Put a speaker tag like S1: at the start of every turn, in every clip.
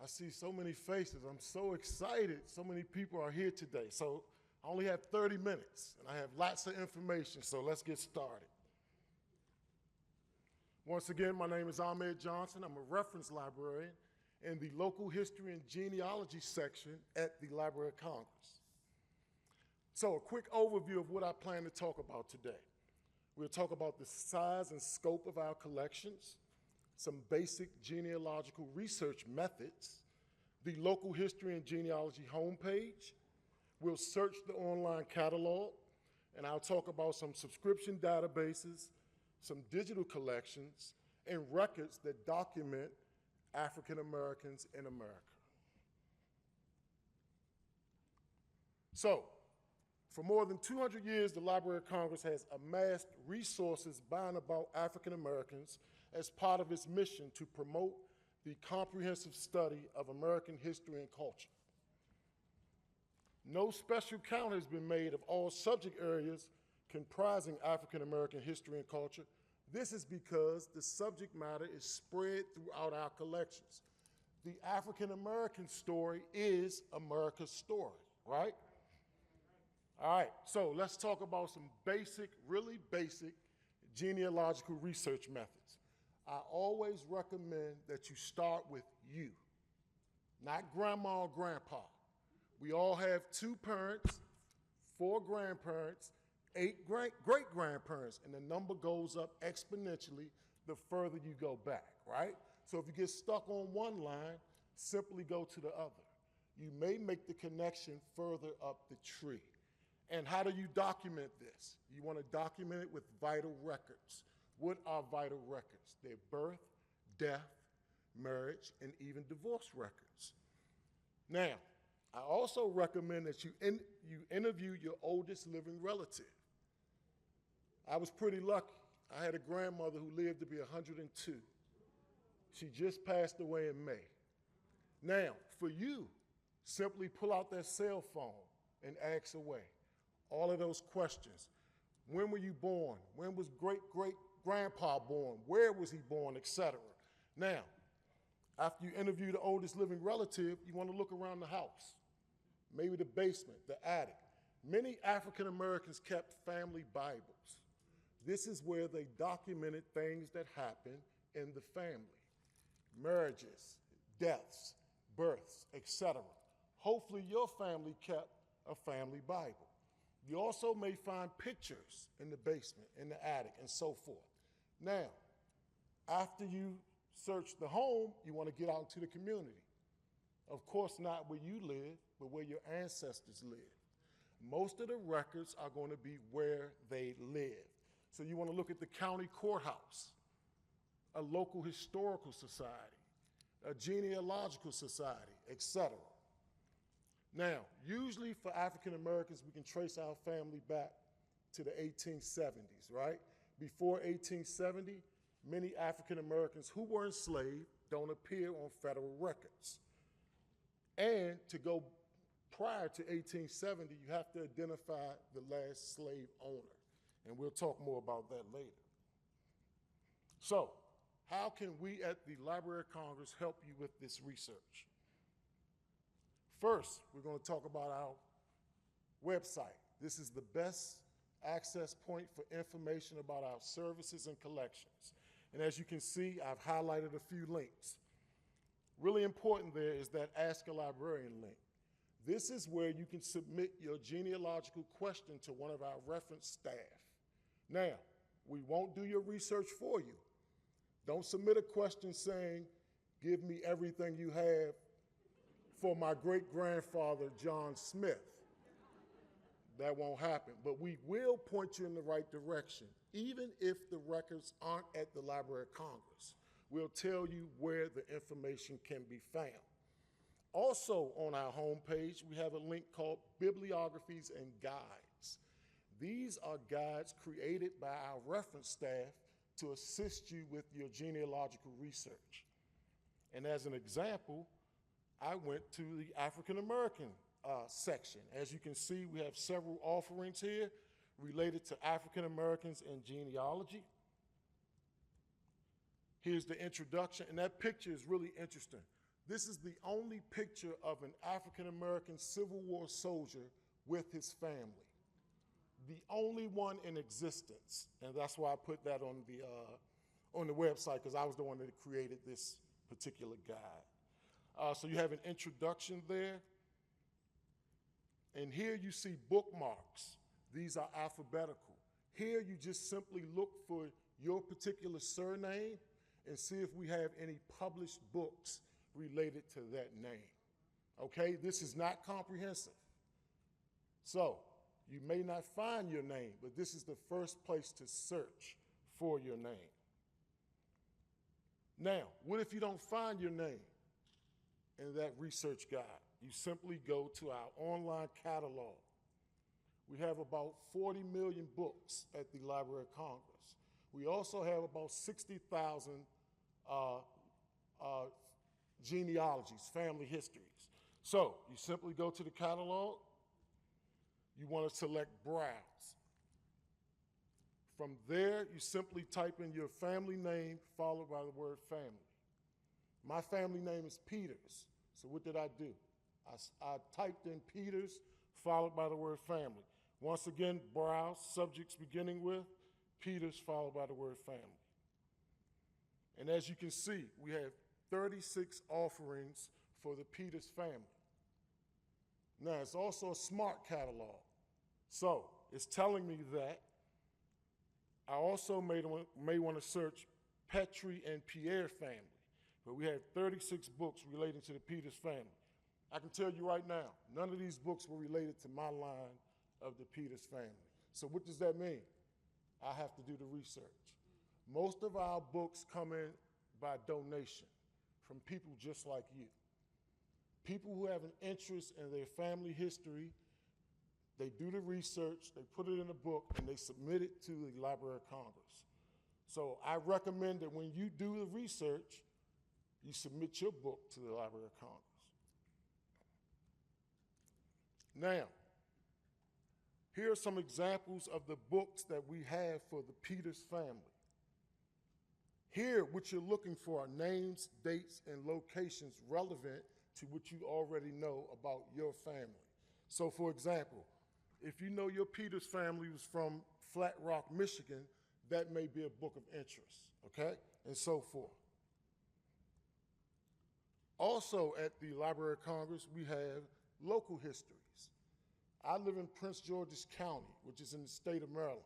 S1: I see so many faces. I'm so excited. So many people are here today. So I only have 30 minutes, and I have lots of information, so let's get started. Once again, my name is Ahmed Johnson. I'm a reference librarian in the Local History and Genealogy section at the Library of Congress. So a quick overview of what I plan to talk about today. We'll talk about the size and scope of our collections, some basic genealogical research methods, the Local History and Genealogy homepage. We'll search the online catalog, and I'll talk about some subscription databases, some digital collections, and records that document African Americans in America. So, for more than 200 years, the Library of Congress has amassed resources by and about African Americans as part of its mission to promote the comprehensive study of American history and culture. No special count has been made of all subject areas comprising African American history and culture. This is because the subject matter is spread throughout our collections. The African American story is America's story, right? All right, so let's talk about some basic, really basic genealogical research methods. I always recommend that you start with you, not grandma or grandpa. We all have 2 parents, 4 grandparents, 8 great-grandparents, and the number goes up exponentially the further you go back, right? So if you get stuck on one line, simply go to the other. You may make the connection further up the tree. And how do you document this? You want to document it with vital records. What are vital records? They're birth, death, marriage, and even divorce records. Now, I also recommend that you interview your oldest living relative. I was pretty lucky. I had a grandmother who lived to be 102. She just passed away in May. Now, for you, simply pull out that cell phone and ask away all of those questions. When were you born? When was great-great-grandpa born? Where was he born, etc. Now, after you interview the oldest living relative, you want to look around the house, maybe the basement, the attic. Many African Americans kept family Bibles. This is where they documented things that happened in the family, marriages, deaths, births, etc. Hopefully your family kept a family Bible. You also may find pictures in the basement, in the attic, and so forth. Now, after you search the home, you want to get out into the community. Of course, not where you live, but where your ancestors lived. Most of the records are going to be where they lived. So you want to look at the county courthouse, a local historical society, a genealogical society, etc. Now, usually for African Americans, we can trace our family back to the 1870s, right? Before 1870, many African Americans who were enslaved don't appear on federal records. And to go prior to 1870, you have to identify the last slave owner. And we'll talk more about that later. So, how can we at the Library of Congress help you with this research? First, we're going to talk about our website. This is the best access point for information about our services and collections. And as you can see, I've highlighted a few links. Really important there is that Ask a Librarian link. This is where you can submit your genealogical question to one of our reference staff. Now, we won't do your research for you. Don't submit a question saying, give me everything you have for my great-grandfather, John Smith. That won't happen, but we will point you in the right direction, even if the records aren't at the Library of Congress. We'll tell you where the information can be found. Also on our homepage, we have a link called Bibliographies and Guides. These are guides created by our reference staff to assist you with your genealogical research. And as an example, I went to the African American section. As you can see, we have several offerings here related to African Americans and genealogy. Here's the introduction, and that picture is really interesting. This is the only picture of an African-American Civil War soldier with his family. The only one in existence, and that's why I put that on the website, because I was the one that created this particular guide. So you have an introduction there, and here you see bookmarks. These are alphabetical. Here you just simply look for your particular surname and see if we have any published books related to that name. Okay, this is not comprehensive. So you may not find your name, but this is the first place to search for your name. Now, what if you don't find your name in that research guide? You simply go to our online catalog. We have about 40 million books at the Library of Congress. We also have about 60,000 genealogies, family histories. So you simply go to the catalog. You want to select Browse. From there, you simply type in your family name followed by the word family. My family name is Peters. So what did I do? I typed in Peters followed by the word family. Once again, Browse, subjects beginning with Peters followed by the word family. And as you can see, we have 36 offerings for the Peters family. Now, it's also a smart catalog. So it's telling me that I also may want to search Petrie and Pierre family, but we had 36 books relating to the Peters family. I can tell you right now, none of these books were related to my line of the Peters family. So what does that mean? I have to do the research. Most of our books come in by donation from people just like you. People who have an interest in their family history, they do the research, they put it in a book, and they submit it to the Library of Congress. So I recommend that when you do the research, you submit your book to the Library of Congress. Now, here are some examples of the books that we have for the Peters family. Here, what you're looking for are names, dates, and locations relevant to what you already know about your family. So for example, if you know your Peters family was from Flat Rock, Michigan, that may be a book of interest, okay? And so forth. Also at the Library of Congress, we have local histories. I live in Prince George's County, which is in the state of Maryland.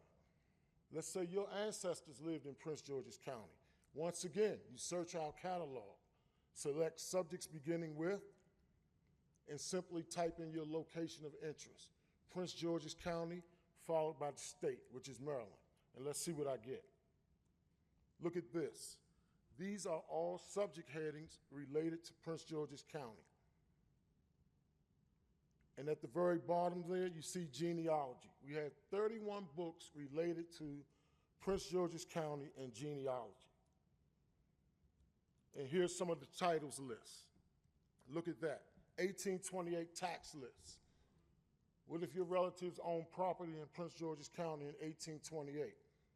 S1: Let's say your ancestors lived in Prince George's County. Once again, you search our catalog, select subjects beginning with, and simply type in your location of interest. Prince George's County, followed by the state, which is Maryland. And let's see what I get. Look at this. These are all subject headings related to Prince George's County. And at the very bottom there, you see genealogy. We have 31 books related to Prince George's County and genealogy. And here's some of the titles list. Look at that. 1828 tax list. What if your relatives owned property in Prince George's County in 1828?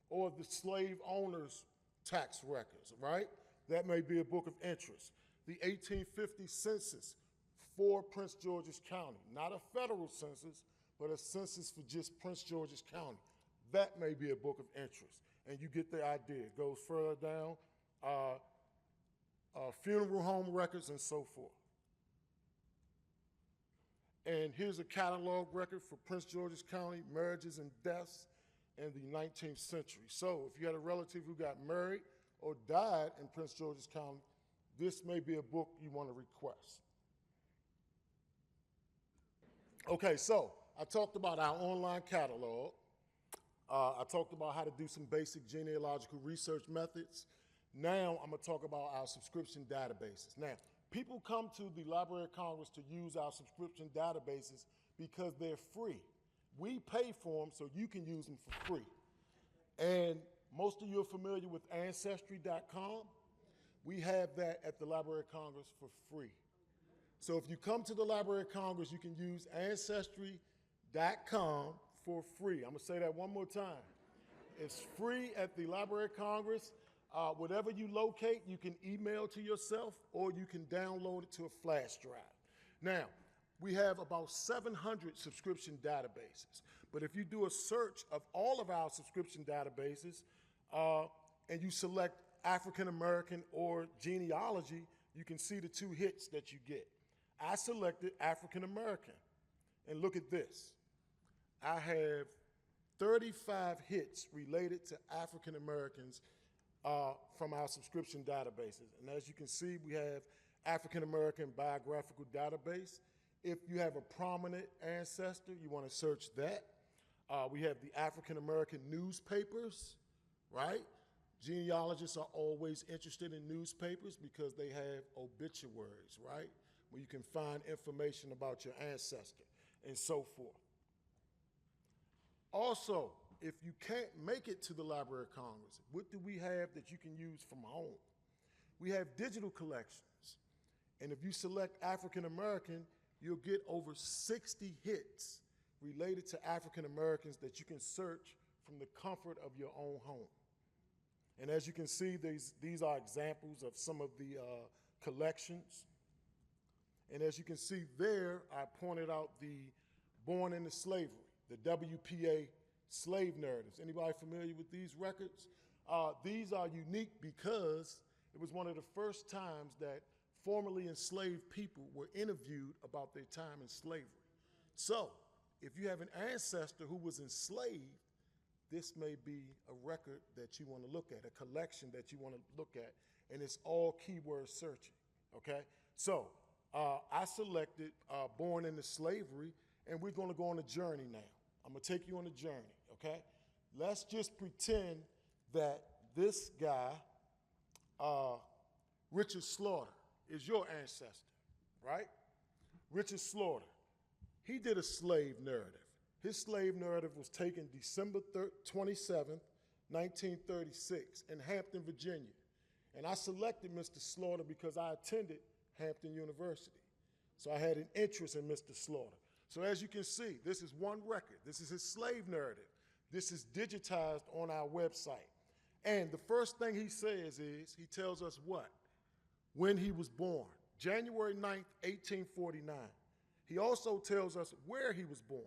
S1: Or the slave owners' tax records, right? That may be a book of interest. The 1850 census for Prince George's County, not a federal census, but a census for just Prince George's County. That may be a book of interest, and you get the idea. It goes further down, funeral home records and so forth. And here's a catalog record for Prince George's County, marriages and deaths in the 19th century. So if you had a relative who got married or died in Prince George's County, this may be a book you want to request. Okay, so I talked about our online catalog. I talked about how to do some basic genealogical research methods. Now I'm going to talk about our subscription databases. Now, people come to the Library of Congress to use our subscription databases because they're free. We pay for them so you can use them for free. And most of you are familiar with Ancestry.com. We have that at the Library of Congress for free. So if you come to the Library of Congress, you can use Ancestry.com for free. I'm going to say that one more time. It's free at the Library of Congress. Whatever you locate, you can email to yourself or you can download it to a flash drive. Now, we have about 700 subscription databases. But if you do a search of all of our subscription databases and you select African American or genealogy, you can see the two hits that you get. I selected African American. And look at this. I have 35 hits related to African Americans from our subscription databases. And as you can see, we have African American biographical database. If you have a prominent ancestor, you want to search that. We have the African American newspapers, right? Genealogists are always interested in newspapers because they have obituaries, right? Where you can find information about your ancestor and so forth. Also, if you can't make it to the Library of Congress, what do we have that you can use from home? We have digital collections. And if you select African American, you'll get over 60 hits related to African Americans that you can search from the comfort of your own home. And as you can see, these are examples of some of the collections. And as you can see there, I pointed out the Born into Slavery, the WPA slave narratives. Anybody familiar with these records? These are unique because it was one of the first times that formerly enslaved people were interviewed about their time in slavery. So, if you have an ancestor who was enslaved, this may be a record that you want to look at, a collection that you want to look at, and it's all keyword searching, okay? So, I selected Born into Slavery, and we're going to go on a journey now. I'm going to take you on a journey, okay? Let's just pretend that this guy, Richard Slaughter, is your ancestor, right? Richard Slaughter, he did a slave narrative. His slave narrative was taken December 27th, 1936 in Hampton, Virginia. And I selected Mr. Slaughter because I attended Hampton University. So I had an interest in Mr. Slaughter. So as you can see, this is one record. This is his slave narrative. This is digitized on our website. And the first thing he says is, he tells us what? When he was born, January 9th, 1849. He also tells us where he was born.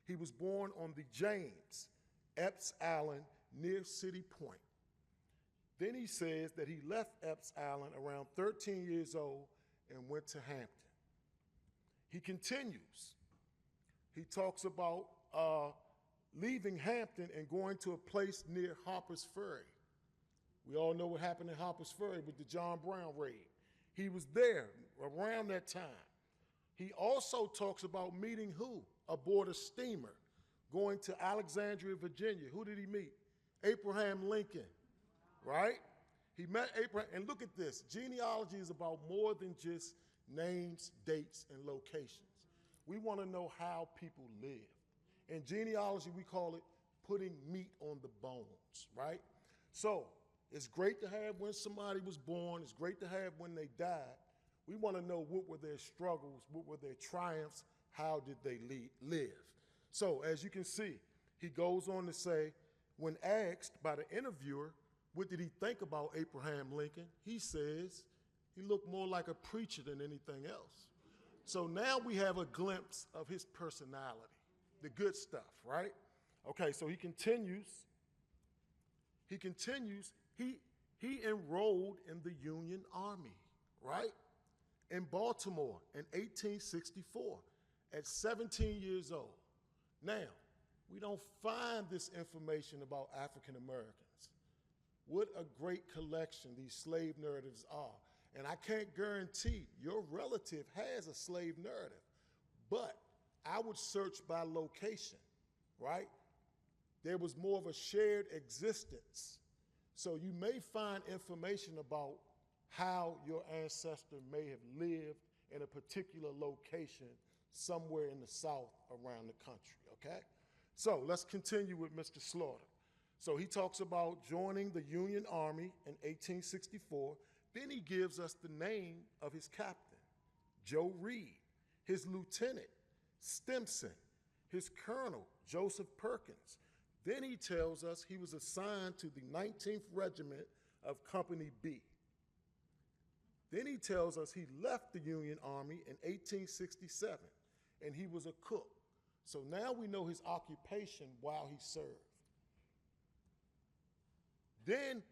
S1: He was born on the James, Epps Island, near City Point. Then he says that he left Epps Island around 13 years old and went to Hampton. He continues. He talks about leaving Hampton and going to a place near Harper's Ferry. We all know what happened in Harper's Ferry with the John Brown raid. He was there around that time. He also talks about meeting who? Aboard a steamer, going to Alexandria, Virginia. Who did he meet? Abraham Lincoln, right? He met Abraham, and look at this. Genealogy is about more than just names, dates, and locations. We want to know how people live. In genealogy, we call it putting meat on the bones, right? So it's great to have when somebody was born. It's great to have when they died. We want to know what were their struggles, what were their triumphs, how did they live. So as you can see, he goes on to say, when asked by the interviewer, what did he think about Abraham Lincoln? He says he looked more like a preacher than anything else. So now we have a glimpse of his personality, the good stuff, right? Okay, so he continues. He enrolled in the Union Army, right? In Baltimore in 1864 at 17 years old. Now, we don't find this information about African Americans. What a great collection these slave narratives are. And I can't guarantee your relative has a slave narrative, but I would search by location, right? There was more of a shared existence. So you may find information about how your ancestor may have lived in a particular location somewhere in the South around the country, okay? So let's continue with Mr. Slaughter. So he talks about joining the Union Army in 1864. Then he gives us the name of his captain, Joe Reed, his lieutenant, Stimson, his colonel, Joseph Perkins. Then he tells us he was assigned to the 19th Regiment of Company B. Then he tells us he left the Union Army in 1867, and he was a cook. So now we know his occupation while he served. Then,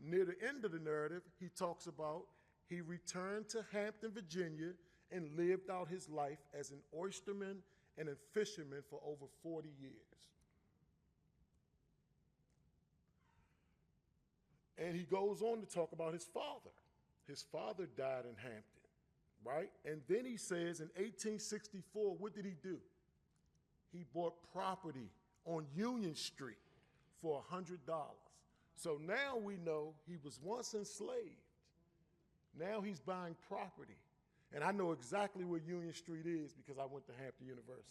S1: near the end of the narrative, he talks about he returned to Hampton, Virginia, and lived out his life as an oysterman and a fisherman for over 40 years. And he goes on to talk about his father. His father died in Hampton, right? And then he says in 1864, what did he do? He bought property on Union Street for $100. So now we know he was once enslaved. Now he's buying property. And I know exactly where Union Street is because I went to Hampton University.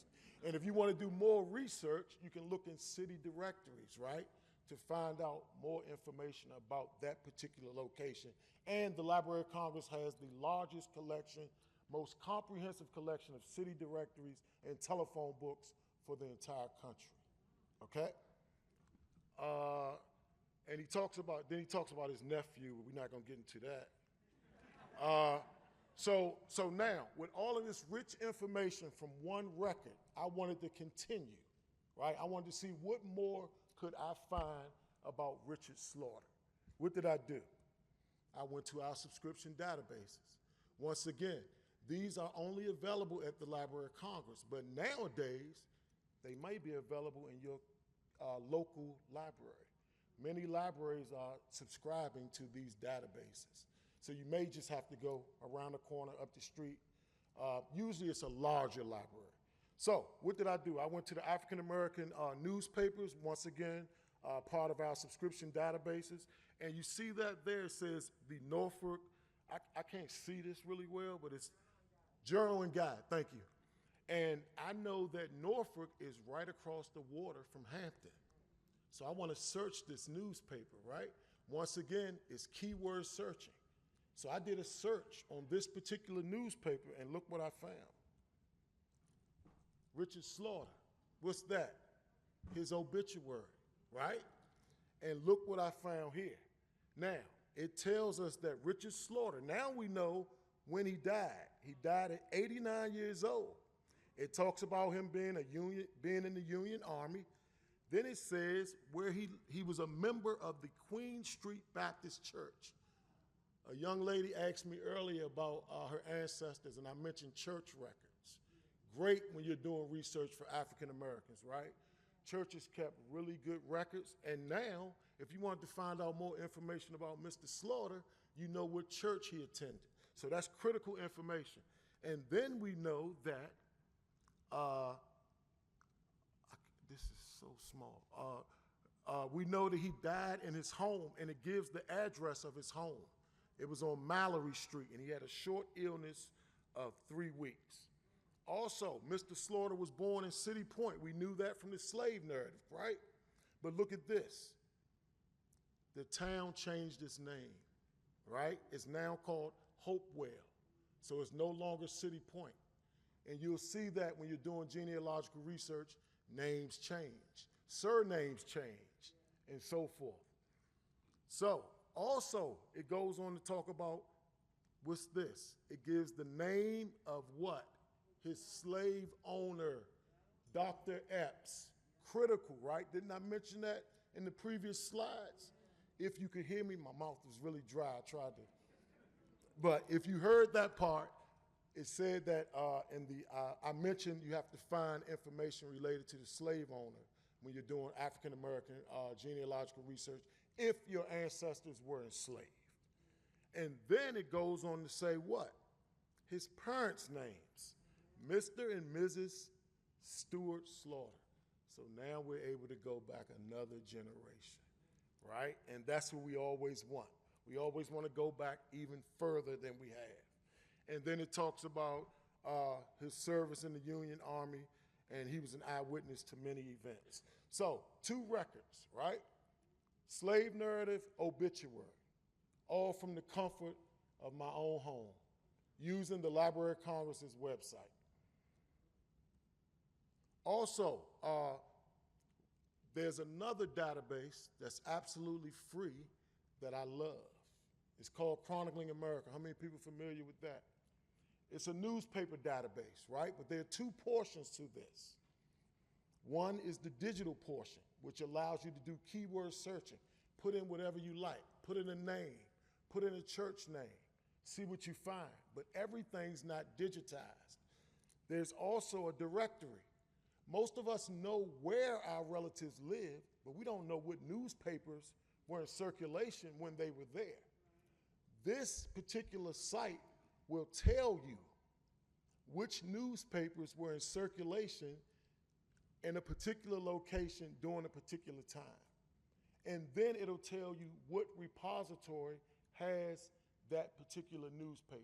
S1: And if you want to do more research, you can look in city directories, right, to find out more information about that particular location. And the Library of Congress has the largest collection, most comprehensive collection of city directories and telephone books for the entire country, okay? And he talks about his nephew, but we're not gonna get into that. So now, with all of this rich information from one record, I wanted to continue, right? I wanted to see what more could I find about Richard Slaughter. What did I do? I went to our subscription databases. Once again, these are only available at the Library of Congress, but nowadays, they may be available in your local library. Many libraries are subscribing to these databases. So you may just have to go around the corner, up the street. Usually it's a larger library. So what did I do? I went to the African American newspapers, once again, part of our subscription databases. And you see that there, it says the Norfolk, I can't see this really well, but it's Journal and Guide, thank you. And I know that Norfolk is right across the water from Hampton. So I want to search this newspaper, right? Once again, it's keyword searching. So I did a search on this particular newspaper, and look what I found. Richard Slaughter, what's that? His obituary, right? And look what I found here. Now, it tells us that Richard Slaughter, now we know when he died. He died at 89 years old. It talks about him being in the Union Army. Then it says where he was a member of the Queen Street Baptist Church. A young lady asked me earlier about her ancestors, and I mentioned church records. Great when you're doing research for African Americans, right? Churches kept really good records, and now, if you wanted to find out more information about Mr. Slaughter, you know what church he attended. So that's critical information. And then we know that, this is so small. We know that he died in his home, and it gives the address of his home. It was on Mallory Street, and he had a short illness of 3 weeks. Also, Mr. Slaughter was born in City Point. We knew that from the slave narrative, right? But look at this. The town changed its name, right? It's now called Hopewell. So it's no longer City Point. And you'll see that when you're doing genealogical research, names change, surnames change, and so forth. So, also, it goes on to talk about, what's this? It gives the name of what? His slave owner, Dr. Epps. Critical, right? Didn't I mention that in the previous slides? If you could hear me, my mouth was really dry. I tried to. But if you heard that part, it said that I mentioned you have to find information related to the slave owner when you're doing African American genealogical research, if your ancestors were enslaved. And then it goes on to say what? His parents' names, Mr. and Mrs. Stewart Slaughter. So now we're able to go back another generation, right? And that's what we always want. We always want to go back even further than we have. And then it talks about his service in the Union Army, and he was an eyewitness to many events. So 2 records, right? Slave narrative, obituary, all from the comfort of my own home, using the Library of Congress's website. Also, there's another database that's absolutely free that I love. It's called Chronicling America. How many people are familiar with that? It's a newspaper database, right? But there are two portions to this. One is the digital portion, which allows you to do keyword searching. Put in whatever you like. Put in a name. Put in a church name. See what you find. But everything's not digitized. There's also a directory. Most of us know where our relatives live, but we don't know what newspapers were in circulation when they were there. This particular site will tell you which newspapers were in circulation in a particular location during a particular time. And then it'll tell you what repository has that particular newspaper.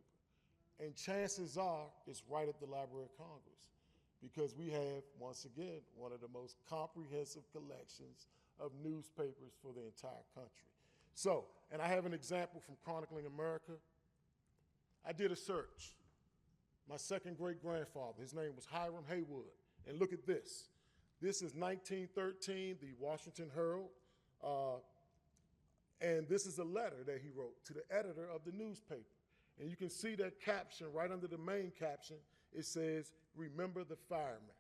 S1: And chances are it's right at the Library of Congress, because we have, once again, one of the most comprehensive collections of newspapers for the entire country. So, and I have an example from Chronicling America. I did a search. My second great-grandfather, his name was Hiram Haywood. And look at this. This is 1913, the Washington Herald. And this is a letter that he wrote to the editor of the newspaper. And you can see that caption right under the main caption. It says, "Remember the firemen."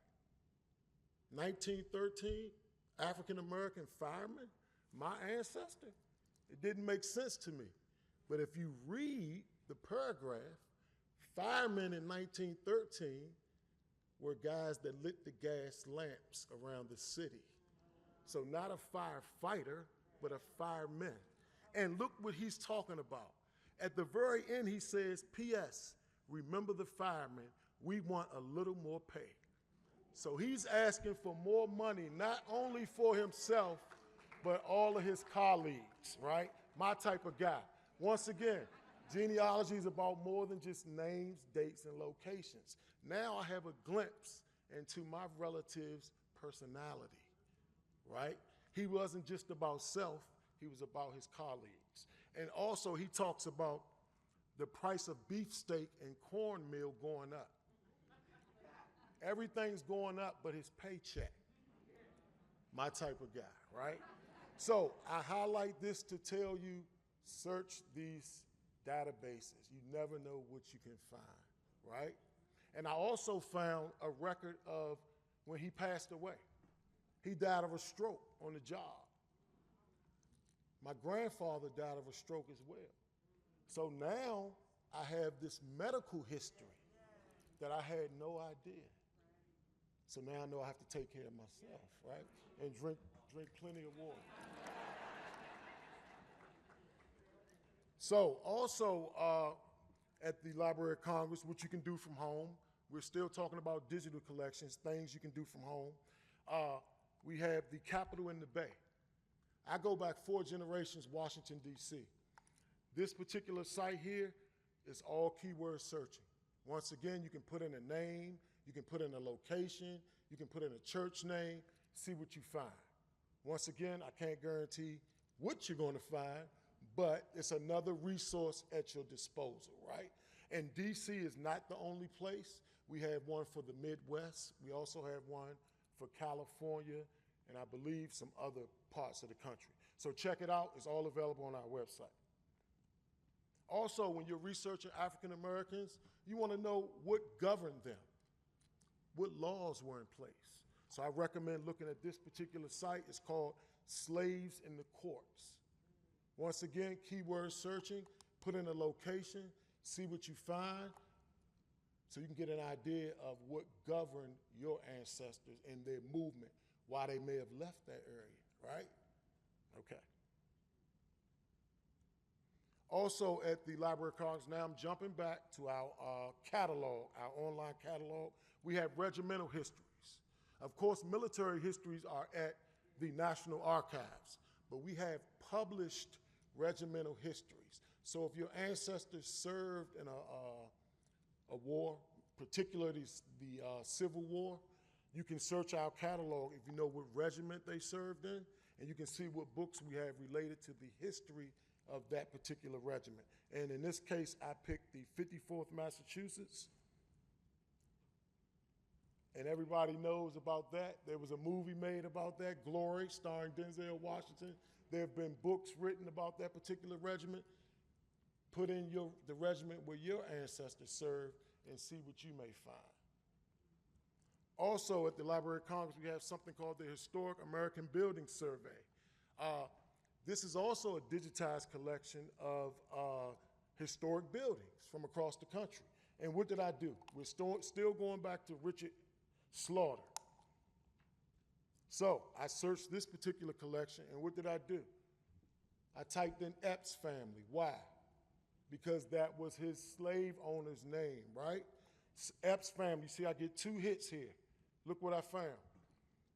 S1: 1913, African-American firemen, my ancestor. It didn't make sense to me. But if you read the paragraph, firemen in 1913 were guys that lit the gas lamps around the city. So not a firefighter, but a fireman. And look what he's talking about. At the very end, he says, "P.S. Remember the firemen, we want a little more pay." So he's asking for more money, not only for himself, but all of his colleagues, right? My type of guy. Once again, genealogy is about more than just names, dates, and locations. Now I have a glimpse into my relative's personality, right? He wasn't just about self, he was about his colleagues. And also he talks about the price of beefsteak and cornmeal going up. Everything's going up but his paycheck. My type of guy, right? So I highlight this to tell you, search these databases. You never know what you can find, right? And I also found a record of when he passed away. He died of a stroke on the job. My grandfather died of a stroke as well. So now I have this medical history that I had no idea. So now I know I have to take care of myself, right? And drink plenty of water. So also at the Library of Congress, what you can do from home, we're still talking about digital collections, things you can do from home. We have the Capitol in the Bay. I go back 4 generations, Washington, D.C. This particular site here is all keyword searching. Once again, you can put in a name, you can put in a location, you can put in a church name, see what you find. Once again, I can't guarantee what you're going to find, but it's another resource at your disposal, right? And D.C. is not the only place. We have one for the Midwest. We also have one for California, and I believe some other parts of the country. So check it out. It's all available on our website. Also, when you're researching African Americans, you want to know what governed them, what laws were in place. So I recommend looking at this particular site. It's called Slaves in the Courts. Once again, keyword searching, put in a location, see what you find, so you can get an idea of what governed your ancestors and their movement, why they may have left that area, right? Okay. Also at the Library of Congress, now I'm jumping back to our catalog, our online catalog. We have regimental histories. Of course, military histories are at the National Archives, but we have published regimental histories. So if your ancestors served in a war, particularly the Civil War, you can search our catalog if you know what regiment they served in, and you can see what books we have related to the history of that particular regiment. And in this case, I picked the 54th Massachusetts And everybody knows about that. There was a movie made about that, Glory, starring Denzel Washington. There have been books written about that particular regiment. Put in the regiment where your ancestors served and see what you may find. Also, at the Library of Congress, we have something called the Historic American Building Survey. This is also a digitized collection of historic buildings from across the country. And what did I do? We're still going back to Richard Slaughter. So I searched this particular collection, and what did I do? I typed in Epps family. Why? Because that was his slave owner's name, right? Epps family. See, I get 2 hits here. Look what I found.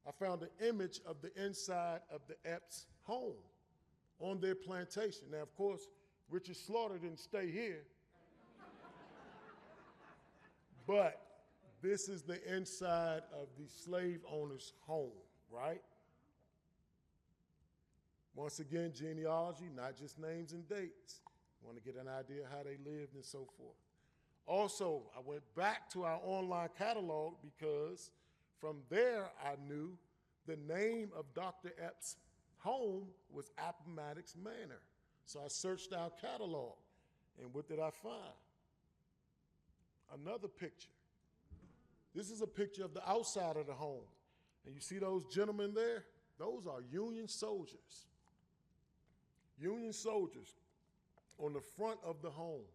S1: I found an image of the inside of the Epps home on their plantation. Now, of course, Richard Slaughter didn't stay here, but this is the inside of the slave owner's home, right? Once again, genealogy, not just names and dates. Want to get an idea how they lived and so forth. Also, I went back to our online catalog because from there I knew the name of Dr. Epps' home was Appomattox Manor. So I searched our catalog, and what did I find? Another picture. This is a picture of the outside of the home. And you see those gentlemen there? Those are Union soldiers. Union soldiers on the front of the home.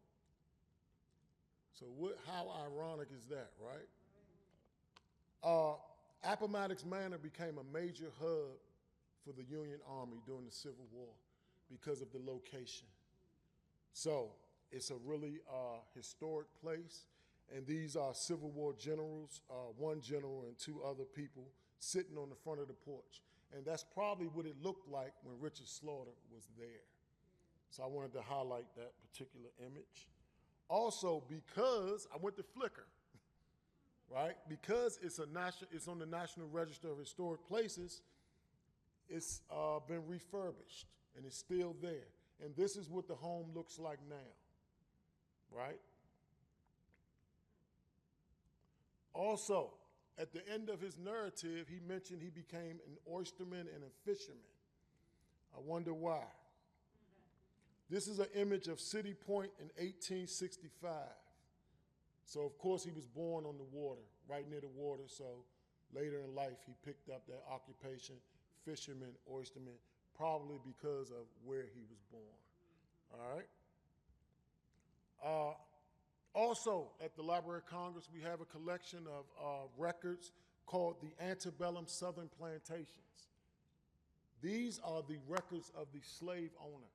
S1: So how ironic is that, right? Appomattox Manor became a major hub for the Union Army during the Civil War because of the location. So it's a really historic place, and these are Civil War generals, 1 general and 2 other people sitting on the front of the porch. And that's probably what it looked like when Richard Slaughter was there. So I wanted to highlight that particular image. Also, because I went to Flickr, right? Because it's on the National Register of Historic Places, it's been refurbished and it's still there. And this is what the home looks like now, right? Also, at the end of his narrative, he mentioned he became an oysterman and a fisherman. I wonder why. This is an image of City Point in 1865. So of course he was born on the water, right near the water, so later in life he picked up that occupation, fisherman, oysterman, probably because of where he was born, all right? Also, at the Library of Congress, we have a collection of records called the Antebellum Southern Plantations. These are the records of the slave owner,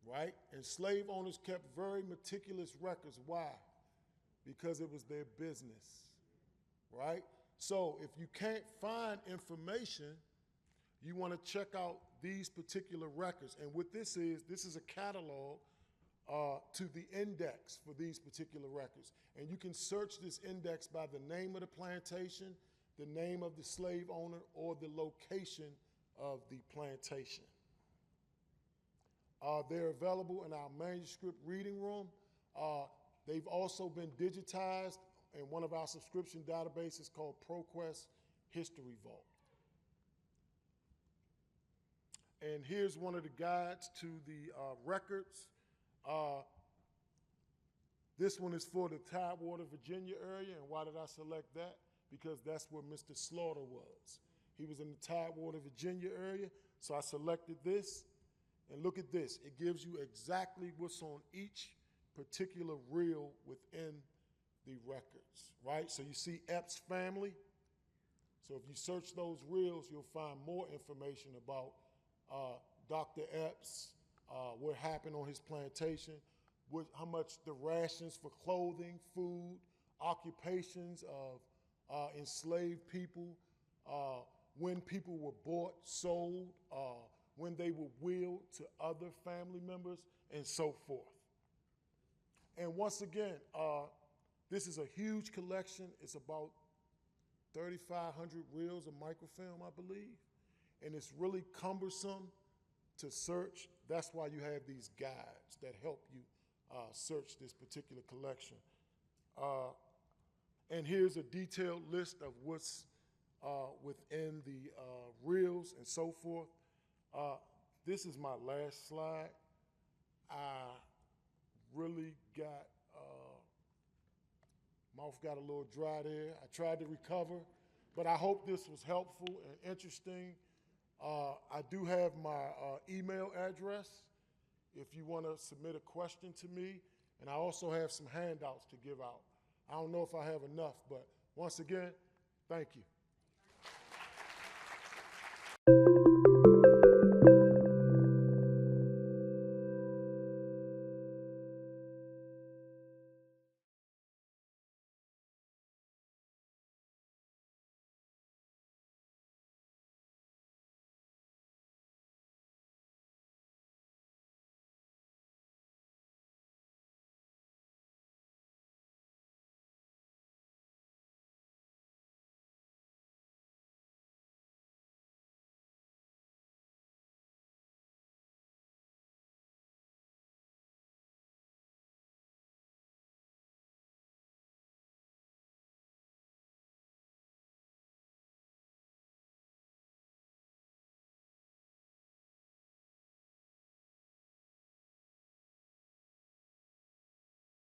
S1: right? And slave owners kept very meticulous records. Why? Because it was their business, right? So if you can't find information, you want to check out these particular records. And what this is a catalog to the index for these particular records. And you can search this index by the name of the plantation, the name of the slave owner, or the location of the plantation. They're available in our manuscript reading room. They've also been digitized in one of our subscription databases called ProQuest History Vault. And here's one of the guides to the records. This one is for the Tidewater, Virginia area. And why did I select that? Because that's where Mr. Slaughter was. He was in the Tidewater, Virginia area. So I selected this. And look at this. It gives you exactly what's on each particular reel within the records, right? So you see Epps family. So if you search those reels, you'll find more information about Dr. Epps, what happened on his plantation, how much the rations for clothing, food, occupations of enslaved people, when people were bought, sold, when they were willed to other family members, and so forth. And once again, this is a huge collection. It's about 3,500 reels of microfilm, I believe. And it's really cumbersome to search. That's why you have these guides that help you search this particular collection. And here's a detailed list of what's within the reels and so forth. This is my last slide. I really got, mouth got a little dry there. I tried to recover, but I hope this was helpful and interesting. I do have my email address if you want to submit a question to me, and I also have some handouts to give out. I don't know if I have enough, but once again, thank you.